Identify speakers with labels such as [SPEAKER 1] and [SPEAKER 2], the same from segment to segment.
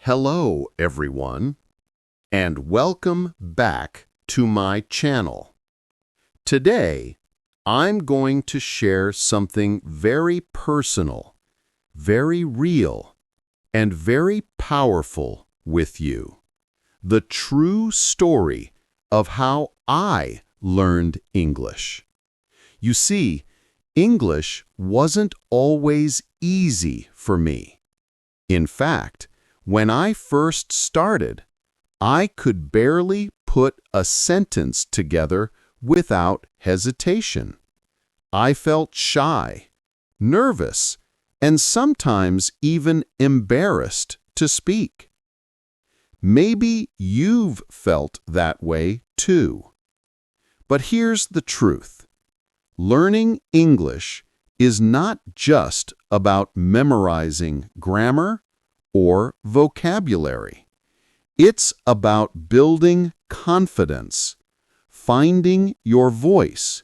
[SPEAKER 1] Hello, everyone, and welcome back to my channel. Today, I'm going to share something very personal, very real, and very powerful with you. The true story of how I learned English. You see, English wasn't always easy for me. In fact, when I first started, I could barely put a sentence together without hesitation. I felt shy, nervous, and sometimes even embarrassed to speak. Maybe you've felt that way too. But here's the truth. Learning English is not just about memorizing grammar or vocabulary. It's about building confidence, finding your voice,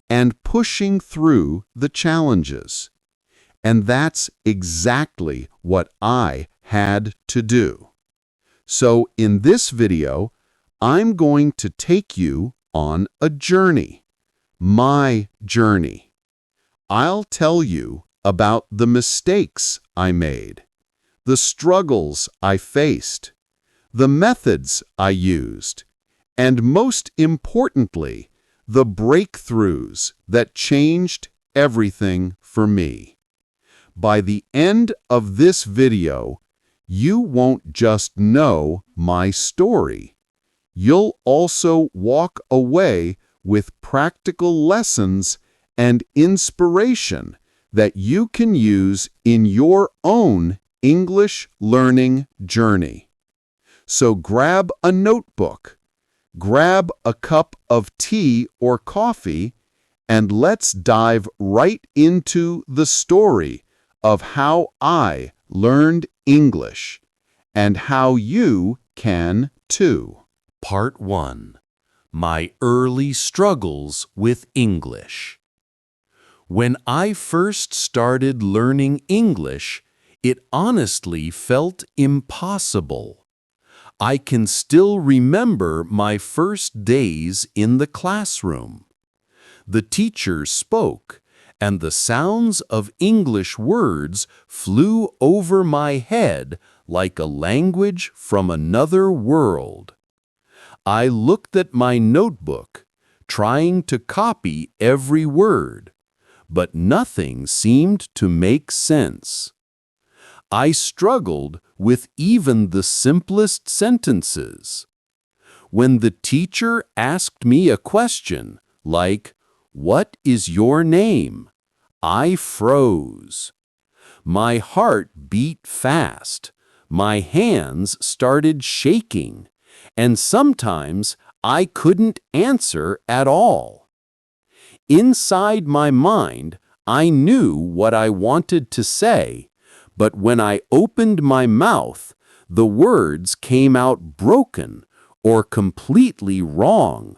[SPEAKER 1] and pushing through the challenges. And that's exactly what I had to do. So in this video, I'm going to take you on a journey, my journey. I'll tell you about the mistakes I made, the struggles I faced, the methods I used, and most importantly, the breakthroughs that changed everything for me. By the end of this video, you won't just know my story. You'll also walk away with practical lessons and inspiration that you can use in your own English learning journey. So grab a notebook, grab a cup of tea or coffee, and let's dive right into the story of how I learned English and how you can too.
[SPEAKER 2] Part 1. My early struggles with English. When I first started learning English, it honestly felt impossible. I can still remember my first days in the classroom. The teacher spoke, and the sounds of English words flew over my head like a language from another world. I looked at my notebook, trying to copy every word, but nothing seemed to make sense. I struggled with even the simplest sentences. When the teacher asked me a question like, "What is your name?" I froze. My heart beat fast, my hands started shaking, and sometimes I couldn't answer at all. Inside my mind, I knew what I wanted to say, but when I opened my mouth, the words came out broken or completely wrong.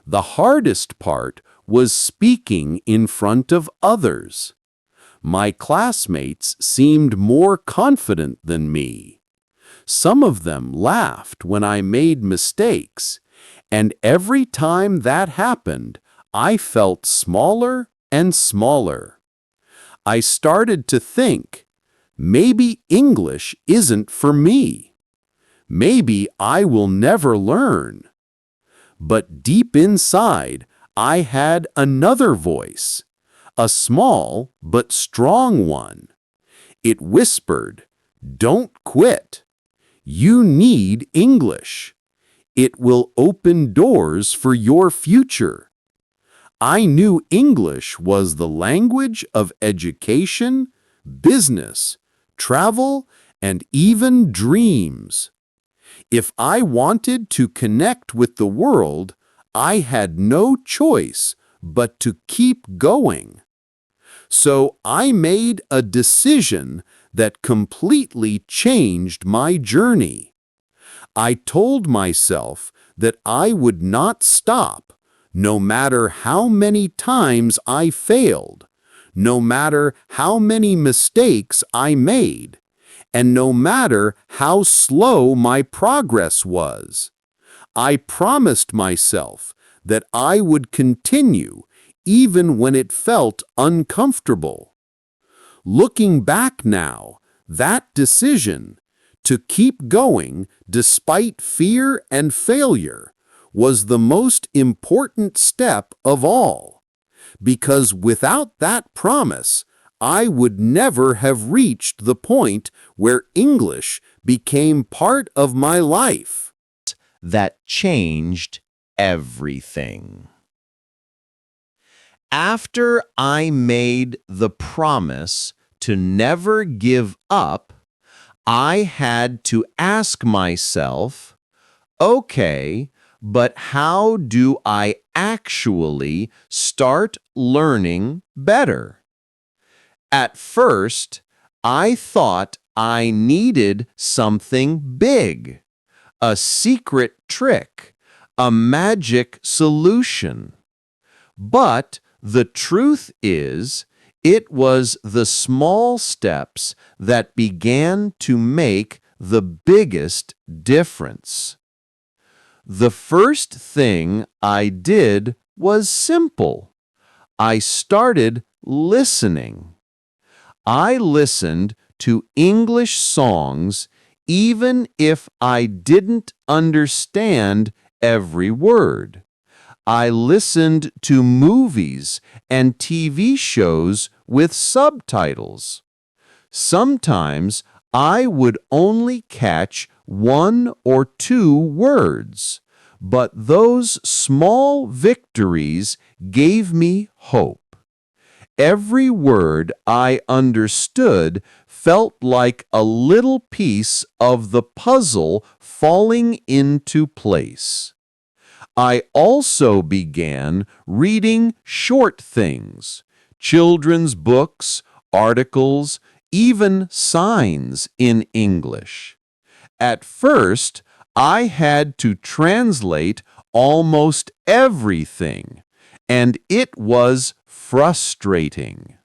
[SPEAKER 2] The hardest part was speaking in front of others. My classmates seemed more confident than me. Some of them laughed when I made mistakes, and every time that happened, I felt smaller and smaller. I started to think, maybe English isn't for me. Maybe I will never learn. But deep inside, I had another voice, a small but strong one. It whispered, "Don't quit. You need English. It will open doors for your future." I knew English was the language of education, business, travel, and even dreams. If I wanted to connect with the world, I had no choice but to keep going. So I made a decision that completely changed my journey. I told myself that I would not stop, no matter how many times I failed, no matter how many mistakes I made, and no matter how slow my progress was. I promised myself that I would continue even when it felt uncomfortable. Looking back now, that decision to keep going despite fear and failure was the most important step of all, because without that promise, I would never have reached the point where English became part of my life.
[SPEAKER 3] That changed everything. After I made the promise to never give up, I had to ask myself, okay, but how do I actually start learning better? At first, I thought I needed something big, a secret trick, a magic solution. But the truth is, it was the small steps that began to make the biggest difference. The first thing I did was simple. I started listening. I listened to English songs even if I didn't understand every word. I listened to movies and TV shows with subtitles. Sometimes I would only catch 1 or 2 words, but those small victories gave me hope. Every word I understood felt like a little piece of the puzzle falling into place. I also began reading short things, children's books, articles, even signs in English. At first, I had to translate almost everything, and it was frustrating.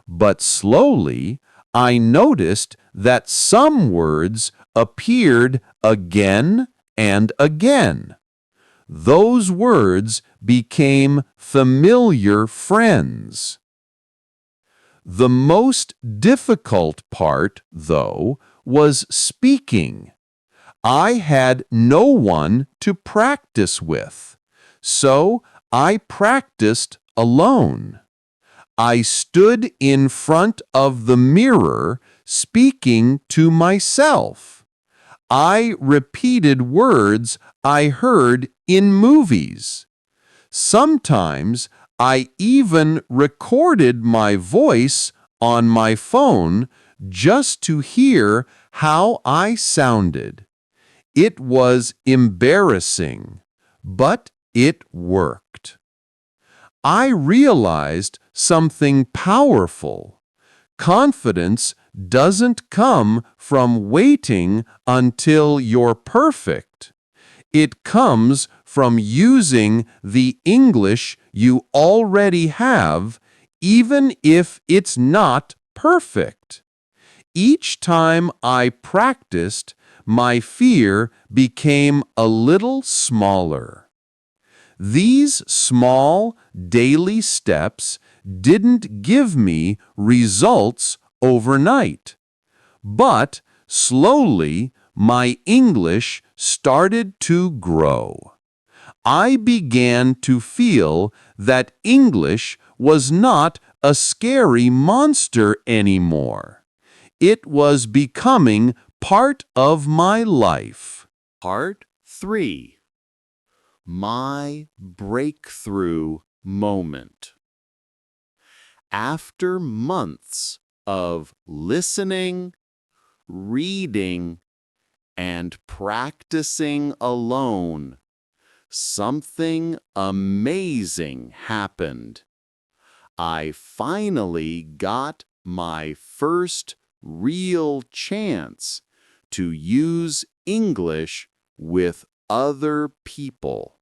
[SPEAKER 3] But slowly, I noticed that some words appeared again and again. Those words became familiar friends. The most difficult part, though, was speaking. I had no one to practice with, so I practiced alone. I stood in front of the mirror speaking to myself. I repeated words I heard in movies. Sometimes I even recorded my voice on my phone just to hear how I sounded. It was embarrassing, but it worked. I realized something powerful. Confidence doesn't come from waiting until you're perfect. It comes from using the English you already have, even if it's not perfect. Each time I practiced, my fear became a little smaller. These small, daily steps didn't give me results overnight, but slowly my English started to grow. I began to feel that English was not a scary monster anymore. It was becoming part of my life.
[SPEAKER 1] Part 3. My breakthrough moment. After months of listening, reading, and practicing alone, something amazing happened. I finally got my first real chance to use English with other people.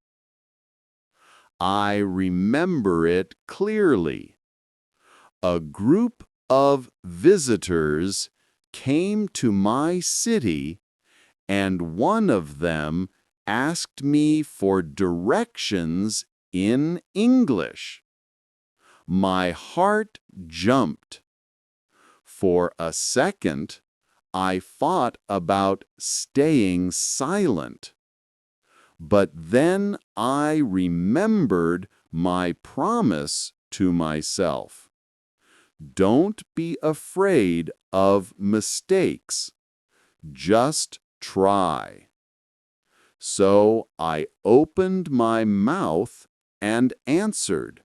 [SPEAKER 1] I remember it clearly. A group of visitors came to my city, and one of them asked me for directions in English. My heart jumped. For a second, I thought about staying silent. But then I remembered my promise to myself. Don't be afraid of mistakes. Just try. So I opened my mouth and answered.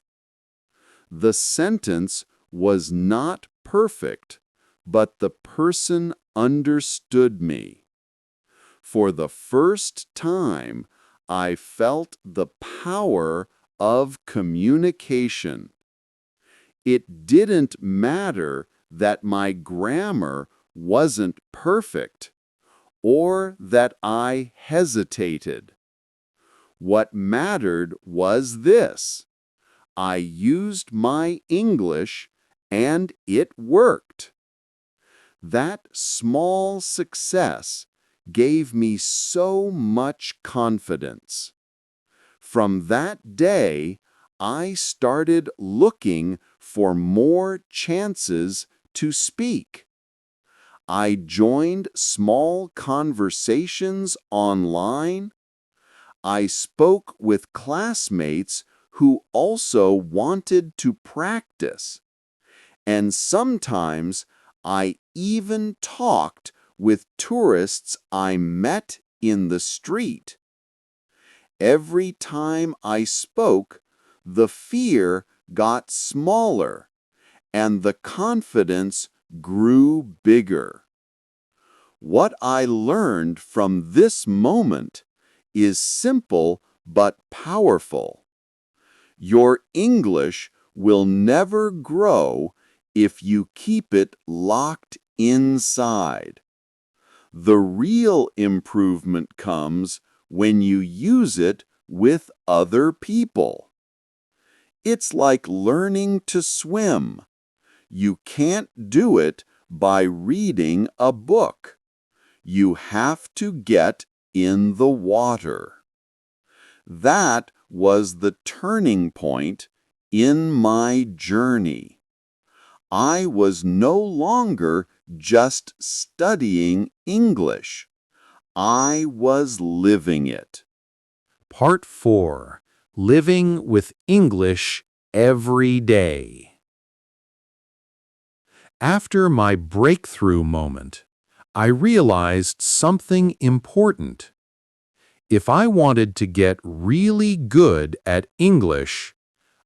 [SPEAKER 1] The sentence was not perfect, but the person understood me. For the first time, I felt the power of communication. It didn't matter that my grammar wasn't perfect or that I hesitated. What mattered was this: I used my English and it worked. That small success gave me so much confidence. From that day, I started looking for more chances to speak. I joined small conversations online. I spoke with classmates who also wanted to practice. And sometimes I even talked with tourists I met in the street. Every time I spoke, the fear got smaller and the confidence grew bigger. What I learned from this moment is simple but powerful. Your English will never grow if you keep it locked inside. The real improvement comes when you use it with other people. It's like learning to swim. You can't do it by reading a book. You have to get in the water. That was the turning point in my journey. I was no longer just studying English. I was living it.
[SPEAKER 2] Part 4. Living with English Every Day. After my breakthrough moment, I realized something important. If I wanted to get really good at English,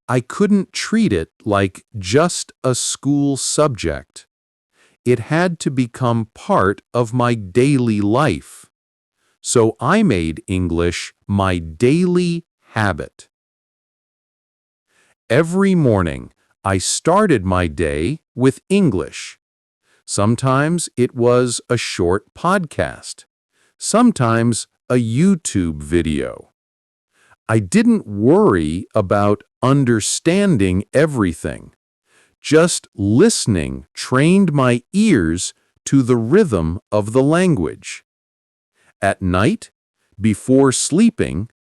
[SPEAKER 2] I couldn't treat it like just a school subject. It had to become part of my daily life. So I made English my daily habit. Every morning, I started my day with English. Sometimes it was a short podcast. Sometimes a YouTube video. I didn't worry about understanding everything. Just listening trained my ears to the rhythm of the language. At night, before sleeping,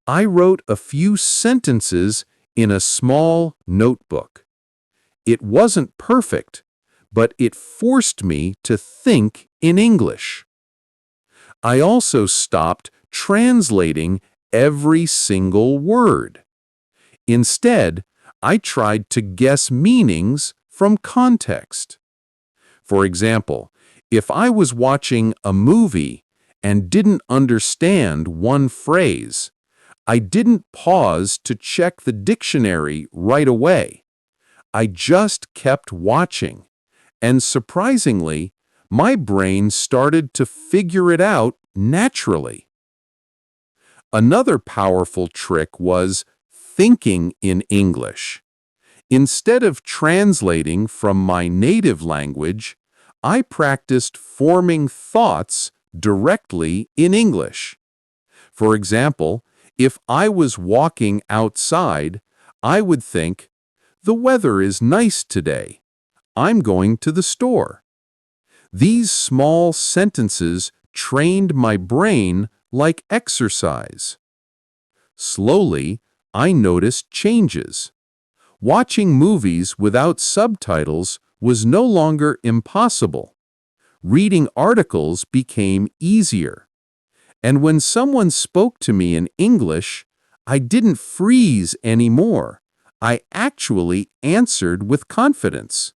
[SPEAKER 2] I wrote a few sentences in a small notebook. It wasn't perfect, but it forced me to think in English. I also stopped translating every single word. Instead, I tried to guess meanings from context. For example, if I was watching a movie and didn't understand one phrase, I didn't pause to check the dictionary right away. I just kept watching, and surprisingly, my brain started to figure it out naturally. Another powerful trick was thinking in English. Instead of translating from my native language, I practiced forming thoughts directly in English. For example, if I was walking outside, I would think, "The weather is nice today. I'm going to the store." These small sentences trained my brain like exercise. Slowly, I noticed changes. Watching movies without subtitles was no longer impossible. Reading articles became easier. And when someone spoke to me in English, I didn't freeze anymore. I actually answered with confidence.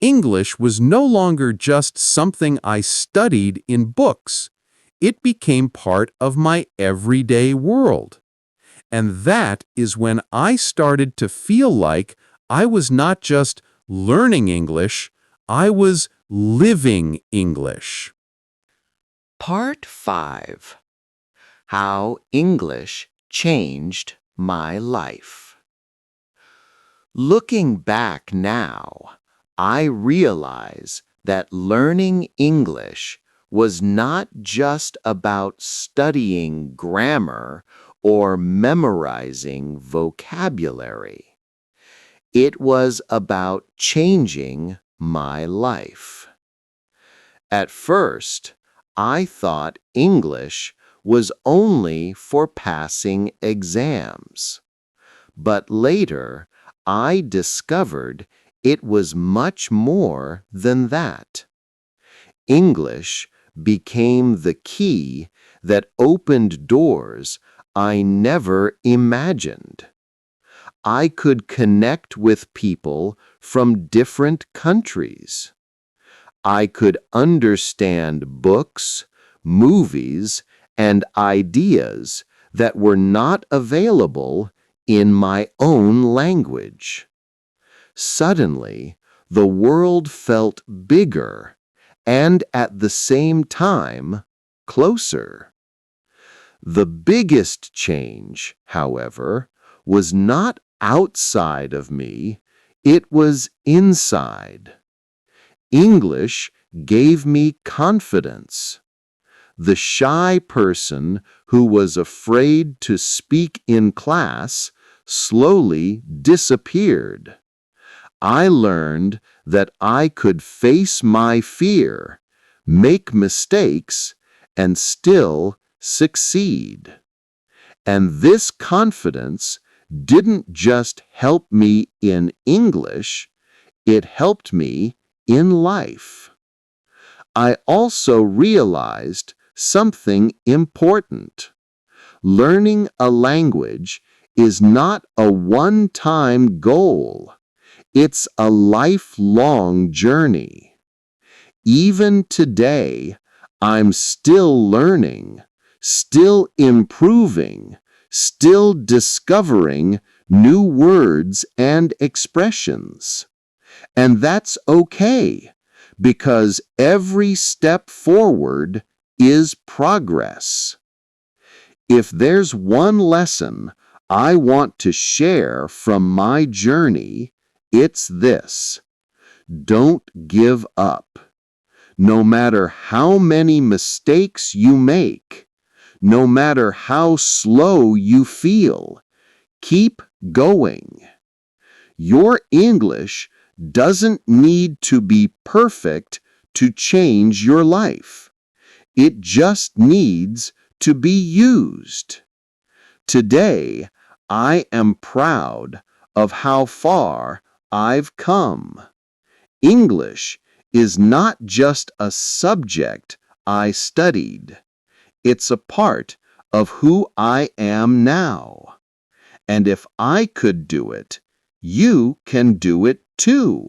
[SPEAKER 2] English was no longer just something I studied in books. It became part of my everyday world. And that is when I started to feel like I was not just learning English, I was living English.
[SPEAKER 3] Part 5. How English Changed My Life. Looking back now, I realize that learning English was not just about studying grammar or memorizing vocabulary. It was about changing my life. At first, I thought English was only for passing exams. But later, I discovered it was much more than that. English became the key that opened doors I never imagined. I could connect with people from different countries. I could understand books, movies, and ideas that were not available in my own language. Suddenly, the world felt bigger and at the same time closer. The biggest change, however, was not outside of me, it was inside. English gave me confidence. The shy person who was afraid to speak in class slowly disappeared. I learned that I could face my fear, make mistakes, and still succeed. And this confidence didn't just help me in English, it helped me in life. I also realized something important. Learning a language is not a one-time goal. It's a lifelong journey. Even today, I'm still learning, still improving, still discovering new words and expressions. And that's okay, because every step forward is progress. If there's one lesson I want to share from my journey, it's this: don't give up. No matter how many mistakes you make, no matter how slow you feel, keep going. Your English doesn't need to be perfect to change your life. It just needs to be used. Today, I am proud of how far I've come. English is not just a subject I studied. It's a part of who I am now. And if I could do it, you can do it too.